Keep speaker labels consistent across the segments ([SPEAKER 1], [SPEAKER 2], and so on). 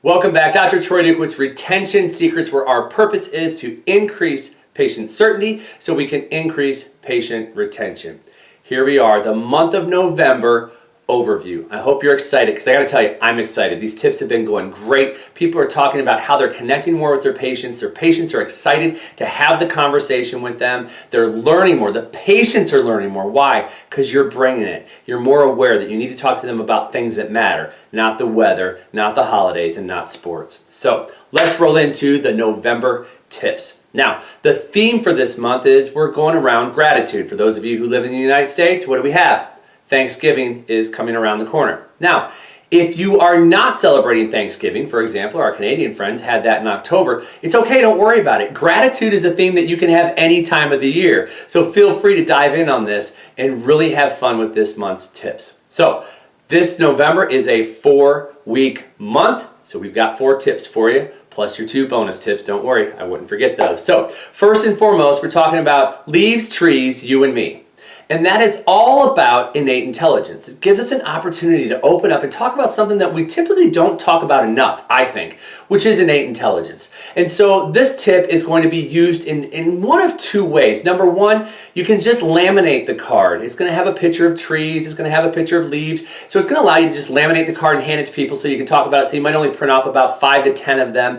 [SPEAKER 1] Welcome back. Dr. Troy Dukowitz, Retention Secrets, where our purpose is to increase patient certainty so we can increase patient retention. Here we are, the month of November overview. I hope you're excited, because I got to tell you, I'm excited. These tips have been going great. People are talking about how they're connecting more with their patients. Their patients are excited to have the conversation with them. They're learning more. The patients are learning more. Why? Because you're bringing it. You're more aware that you need to talk to them about things that matter, not the weather, not the holidays, and not sports. So let's roll into the November tips. Now, the theme for this month is we're going around gratitude. For those of you who live in the United States, what do we have? Thanksgiving is coming around the corner. Now, if you are not celebrating Thanksgiving, for example, our Canadian friends had that in October, it's okay, don't worry about it. Gratitude is a theme that you can have any time of the year. So feel free to dive in on this and really have fun with this month's tips. So this November is a 4-week month. So we've got 4 tips for you, plus your 2 bonus tips. Don't worry, I wouldn't forget those. So first and foremost, we're talking about leaves, trees, you and me. And that is all about innate intelligence. It gives us an opportunity to open up and talk about something that we typically don't talk about enough, I think, which is innate intelligence. And so this tip is going to be used in one of 2 ways. Number one, you can just laminate the card. It's going to have a picture of trees. It's going to have a picture of leaves. So it's going to allow you to just laminate the card and hand it to people so you can talk about it. So you might only print off about 5 to 10 of them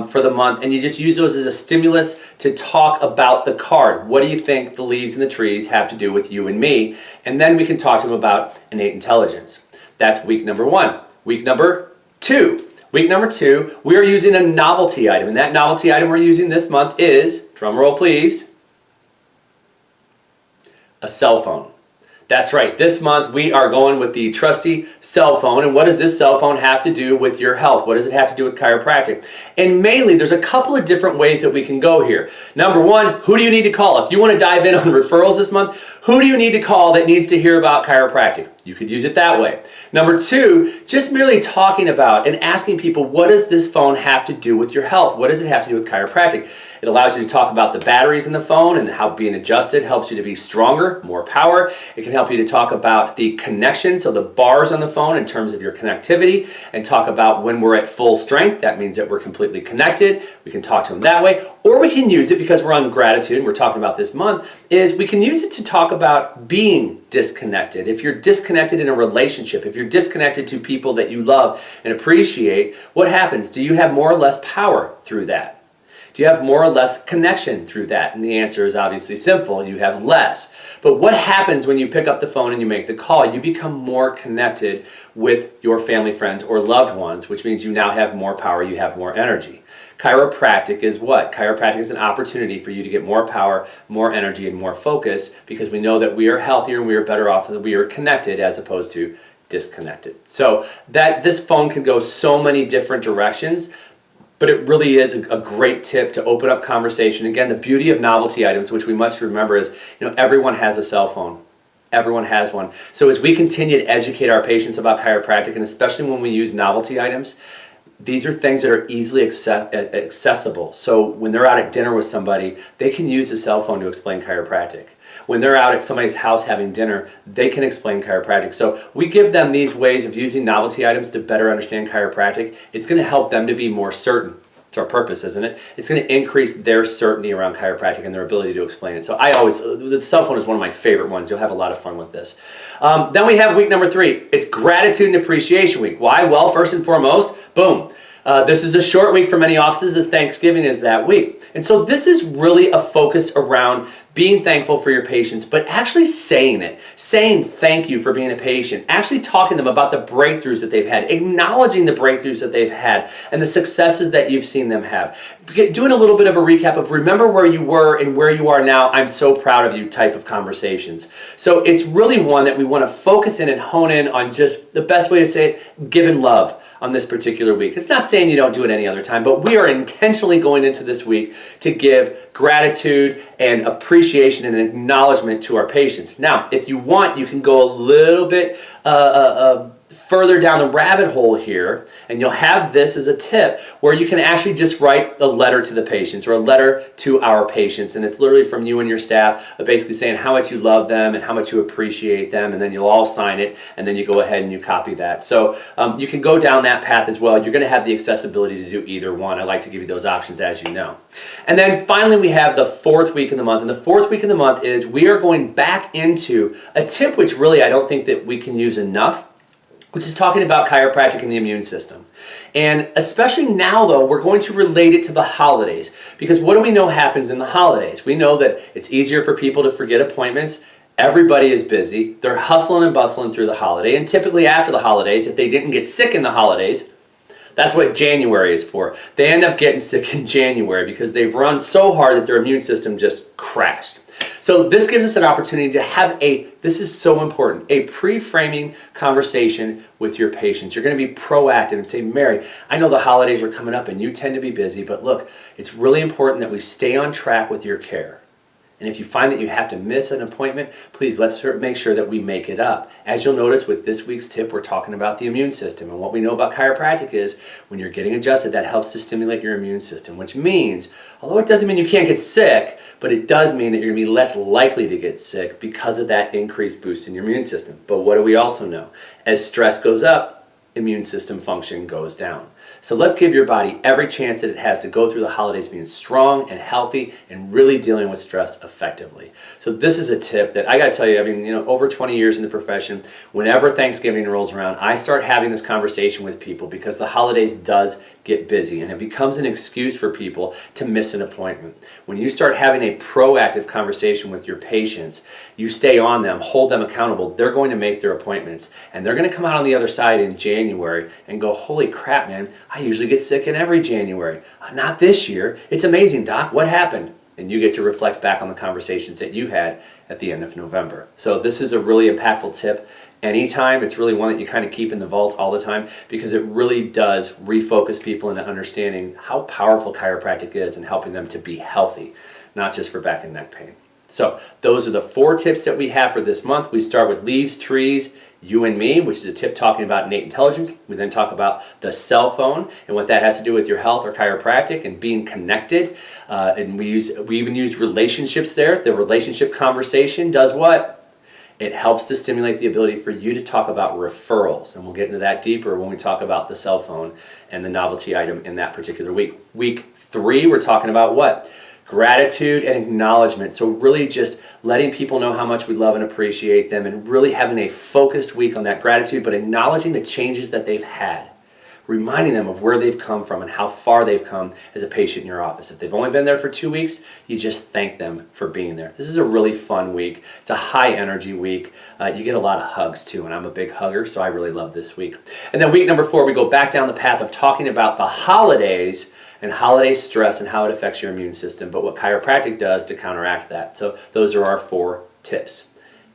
[SPEAKER 1] for the month. And you just use those as a stimulus to talk about the card. What do you think the leaves and the trees have to do with you and me? And then we can talk to them about innate intelligence. That's week number 1. Week number 2. Week number 2, we are using a novelty item. And that novelty item we're using this month is, drum roll please, a cell phone. That's right, this month we are going with the trusty cell phone. And what does this cell phone have to do with your health? What does it have to do with chiropractic? And mainly, there's a couple of different ways that we can go here. Number one, who do you need to call? If you want to dive in on referrals this month, who do you need to call that needs to hear about chiropractic? You could use it that way. Number 2, just merely talking about and asking people, what does this phone have to do with your health? What does it have to do with chiropractic? It allows you to talk about the batteries in the phone and how being adjusted helps you to be stronger, more power. It can help you to talk about the connection, so the bars on the phone in terms of your connectivity, and talk about when we're at full strength. That means that we're completely connected. We can talk to them that way. Or we can use it, because we're on gratitude and we're talking about this month, is we can use it to talk about being disconnected. If you're disconnected in a relationship, if you're disconnected to people that you love and appreciate, what happens? Do you have more or less power through that? Do you have more or less connection through that? And the answer is obviously simple. You have less. But what happens when you pick up the phone and you make the call? You become more connected with your family, friends, or loved ones, which means you now have more power, you have more energy. Chiropractic is what? Chiropractic is an opportunity for you to get more power, more energy, and more focus, because we know that we are healthier and we are better off and we are connected as opposed to disconnected. So that this phone can go so many different directions, but it really is a great tip to open up conversation. Again, the beauty of novelty items, which we must remember, is everyone has a cell phone. Everyone has one. So as we continue to educate our patients about chiropractic, and especially when we use novelty items, these are things that are easily accessible. So when they're out at dinner with somebody, they can use a cell phone to explain chiropractic. When they're out at somebody's house having dinner, they can explain chiropractic. So we give them these ways of using novelty items to better understand chiropractic. It's going to help them to be more certain. It's our purpose, isn't it? It's going to increase their certainty around chiropractic and their ability to explain it. So the cell phone is one of my favorite ones. You'll have a lot of fun with this. Then we have week number 3. It's Gratitude and Appreciation Week. Why? Well, first and foremost, boom. This is a short week for many offices, as Thanksgiving is that week. And so this is really a focus around being thankful for your patients, but actually saying it. Saying thank you for being a patient. Actually talking to them about the breakthroughs that they've had. Acknowledging the breakthroughs that they've had and the successes that you've seen them have. Doing a little bit of a recap of remember where you were and where you are now. I'm so proud of you type of conversations. So it's really one that we want to focus in and hone in on, just the best way to say it, giving love on this particular week. It's not saying you don't do it any other time, but we are intentionally going into this week to give gratitude and appreciation and acknowledgement to our patients. Now, if you want, you can go a little bit further down the rabbit hole here, and you'll have this as a tip where you can actually just write a letter to the patients or a letter to our patients, and it's literally from you and your staff, basically saying how much you love them and how much you appreciate them, and then you'll all sign it, and then you go ahead and you copy that. So you can go down that path as well. You're going to have the accessibility to do either one. I like to give you those options, as you know. And then finally we have the fourth week of the month, and the fourth week of the month is we are going back into a tip which really I don't think that we can use enough, which is talking about chiropractic and the immune system. And especially now, though, we're going to relate it to the holidays, because what do we know happens in the holidays? We know that it's easier for people to forget appointments. Everybody is busy. They're hustling and bustling through the holiday, and typically after the holidays, if they didn't get sick in the holidays, that's what January is for. They end up getting sick in January because they've run so hard that their immune system just crashed. So this gives us an opportunity to have this is so important, a pre-framing conversation with your patients. You're going to be proactive and say, Mary, I know the holidays are coming up and you tend to be busy, but look, it's really important that we stay on track with your care. And if you find that you have to miss an appointment, please let's make sure that we make it up. As you'll notice with this week's tip, we're talking about the immune system. And what we know about chiropractic is when you're getting adjusted, that helps to stimulate your immune system, which means, although it doesn't mean you can't get sick, but it does mean that you're going to be less likely to get sick because of that increased boost in your immune system. But what do we also know? As stress goes up, immune system function goes down. So let's give your body every chance that it has to go through the holidays being strong and healthy and really dealing with stress effectively. So this is a tip that I got to tell you, I mean, over 20 years in the profession, whenever Thanksgiving rolls around, I start having this conversation with people because the holidays does get busy and it becomes an excuse for people to miss an appointment. When you start having a proactive conversation with your patients, you stay on them, hold them accountable, they're going to make their appointments and they're going to come out on the other side in January and go, holy crap, man, I usually get sick in every January. Not this year. It's amazing, Doc. What happened? And you get to reflect back on the conversations that you had at the end of November. So this is a really impactful tip. Anytime, it's really one that you kind of keep in the vault all the time because it really does refocus people into understanding how powerful chiropractic is and helping them to be healthy, not just for back and neck pain. So those are the 4 tips that we have for this month. We start with leaves, trees, you and me, which is a tip talking about innate intelligence. We then talk about the cell phone and what that has to do with your health or chiropractic and being connected. And we even use relationships there. The relationship conversation does what? It helps to stimulate the ability for you to talk about referrals. And we'll get into that deeper when we talk about the cell phone and the novelty item in that particular week. Week 3, we're talking about what? Gratitude and acknowledgement. So really just letting people know how much we love and appreciate them and really having a focused week on that gratitude, but acknowledging the changes that they've had. Reminding them of where they've come from and how far they've come as a patient in your office. If they've only been there for 2 weeks, you just thank them for being there. This is a really fun week. It's a high energy week. You get a lot of hugs too, and I'm a big hugger, so I really love this week. And then week number 4, we go back down the path of talking about the holidays and holiday stress and how it affects your immune system, but what chiropractic does to counteract that. So those are our 4 tips.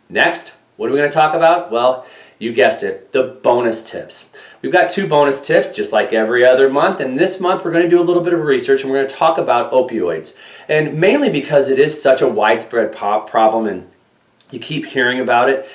[SPEAKER 1] Next, what are we going to talk about? Well, you guessed it, the bonus tips. We've got 2 bonus tips, just like every other month, and this month we're going to do a little bit of research and we're going to talk about opioids. And mainly because it is such a widespread problem and you keep hearing about it,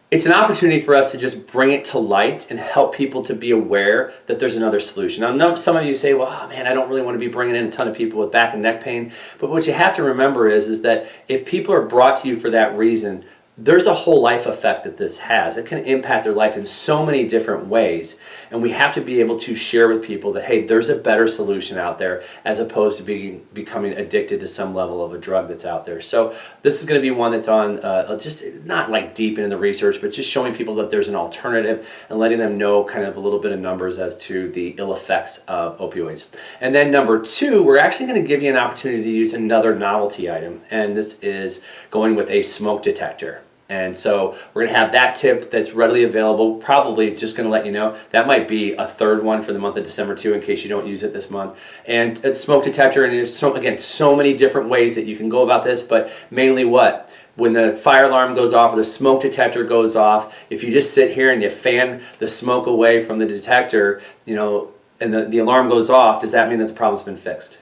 [SPEAKER 1] it's an opportunity for us to just bring it to light and help people to be aware that there's another solution. I know some of you say, well, oh, man, I don't really want to be bringing in a ton of people with back and neck pain, but what you have to remember is that if people are brought to you for that reason, there's a whole life effect that this has. It can impact their life in so many different ways. And we have to be able to share with people that, hey, there's a better solution out there as opposed to becoming addicted to some level of a drug that's out there. So this is going to be one that's on just not like deep into the research, but just showing people that there's an alternative and letting them know kind of a little bit of numbers as to the ill effects of opioids. And then number 2, we're actually going to give you an opportunity to use another novelty item. And this is going with a smoke detector. And so we're going to have that tip that's readily available. Probably just going to let you know that might be a 3rd one for the month of December too, in case you don't use it this month. And it's smoke detector, and there's so many different ways that you can go about this, but mainly what? When the fire alarm goes off or the smoke detector goes off, if you just sit here and you fan the smoke away from the detector, and the alarm goes off, does that mean that the problem's been fixed?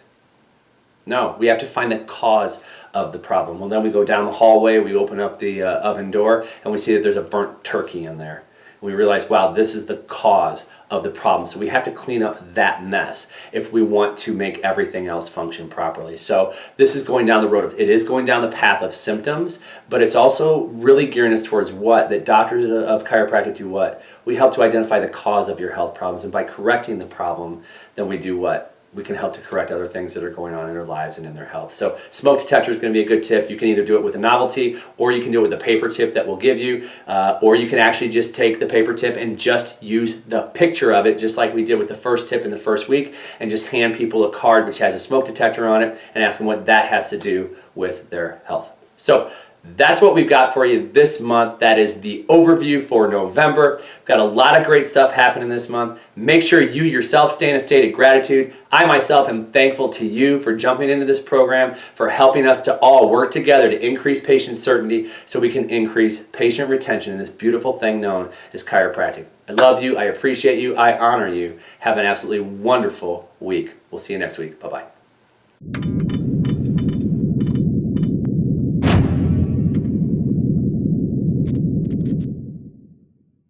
[SPEAKER 1] No, we have to find the cause of the problem. Well, then we go down the hallway, we open up the oven door, and we see that there's a burnt turkey in there. We realize, wow, this is the cause of the problem. So we have to clean up that mess if we want to make everything else function properly. So this is going down the road of, it is going down the path of symptoms, but it's also really gearing us towards what? That doctors of chiropractic do what? We help to identify the cause of your health problems, and by correcting the problem, then we do what? We can help to correct other things that are going on in their lives and in their health. So smoke detector is going to be a good tip. You can either do it with a novelty, or you can do it with a paper tip that we'll give you, or you can actually just take the paper tip and just use the picture of it, just like we did with the first tip in the first week, and just hand people a card which has a smoke detector on it and ask them what that has to do with their health. So that's what we've got for you this month. That is the overview for November. We've got a lot of great stuff happening this month. Make sure you yourself stay in a state of gratitude. I myself am thankful to you for jumping into this program, for helping us to all work together to increase patient certainty so we can increase patient retention in this beautiful thing known as chiropractic. I love you. I appreciate you. I honor you. Have an absolutely wonderful week. We'll see you next week. Bye-bye.